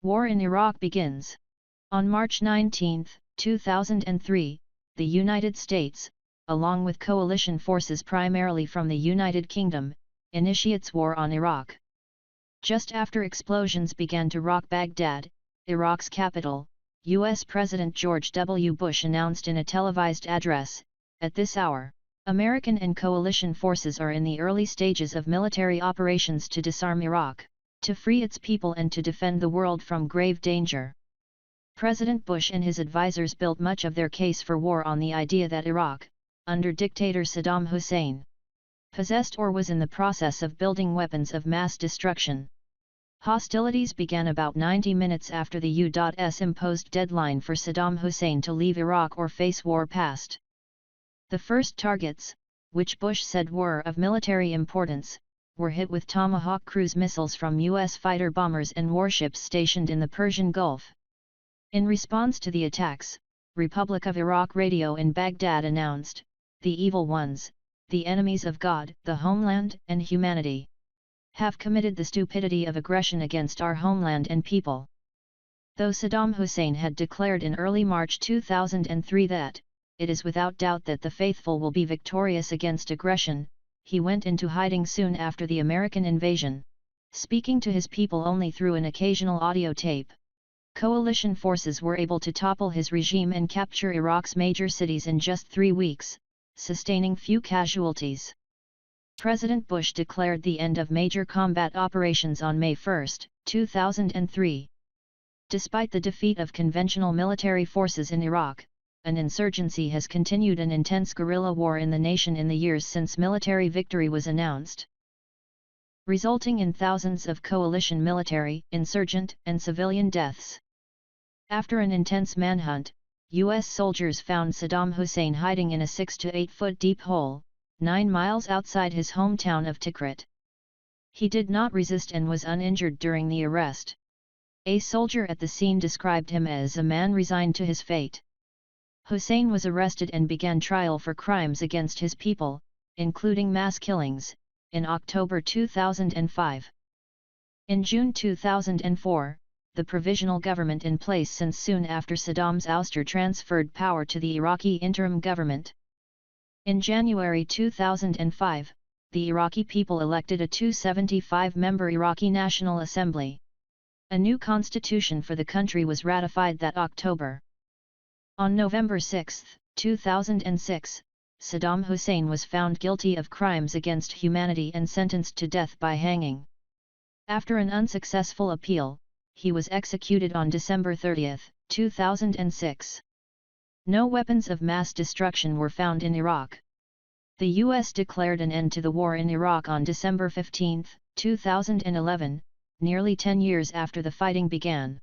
War in Iraq begins. On March 19, 2003, the United States, along with coalition forces primarily from the United Kingdom, initiates war on Iraq. Just after explosions began to rock Baghdad, Iraq's capital, U.S. President George W. Bush announced in a televised address, "At this hour, American and coalition forces are in the early stages of military operations to disarm Iraq, to free its people and to defend the world from grave danger." President Bush and his advisors built much of their case for war on the idea that Iraq, under dictator Saddam Hussein, possessed or was in the process of building weapons of mass destruction. Hostilities began about 90 minutes after the U.S. imposed deadline for Saddam Hussein to leave Iraq or face war passed. The first targets, which Bush said were of military importance, were hit with Tomahawk cruise missiles from U.S. fighter bombers and warships stationed in the Persian Gulf. In response to the attacks, Republic of Iraq radio in Baghdad announced, "The evil ones, the enemies of God, the homeland and humanity, have committed the stupidity of aggression against our homeland and people." Though Saddam Hussein had declared in early March 2003 that, "It is without doubt that the faithful will be victorious against aggression," he went into hiding soon after the American invasion, speaking to his people only through an occasional audio tape. Coalition forces were able to topple his regime and capture Iraq's major cities in just 3 weeks, sustaining few casualties. President Bush declared the end of major combat operations on May 1, 2003. Despite the defeat of conventional military forces in Iraq, an insurgency has continued an intense guerrilla war in the nation in the years since military victory was announced, resulting in thousands of coalition military, insurgent, and civilian deaths. After an intense manhunt, U.S. soldiers found Saddam Hussein hiding in a 6 to 8 foot deep hole, 9 miles outside his hometown of Tikrit. He did not resist and was uninjured during the arrest. A soldier at the scene described him as a man resigned to his fate. Hussein was arrested and began trial for crimes against his people, including mass killings, in October 2005. In June 2004, the provisional government in place since soon after Saddam's ouster transferred power to the Iraqi interim government. In January 2005, the Iraqi people elected a 275-member Iraqi National Assembly. A new constitution for the country was ratified that October. On November 6, 2006, Saddam Hussein was found guilty of crimes against humanity and sentenced to death by hanging. After an unsuccessful appeal, he was executed on December 30, 2006. No weapons of mass destruction were found in Iraq. The U.S. declared an end to the war in Iraq on December 15, 2011, nearly 10 years after the fighting began.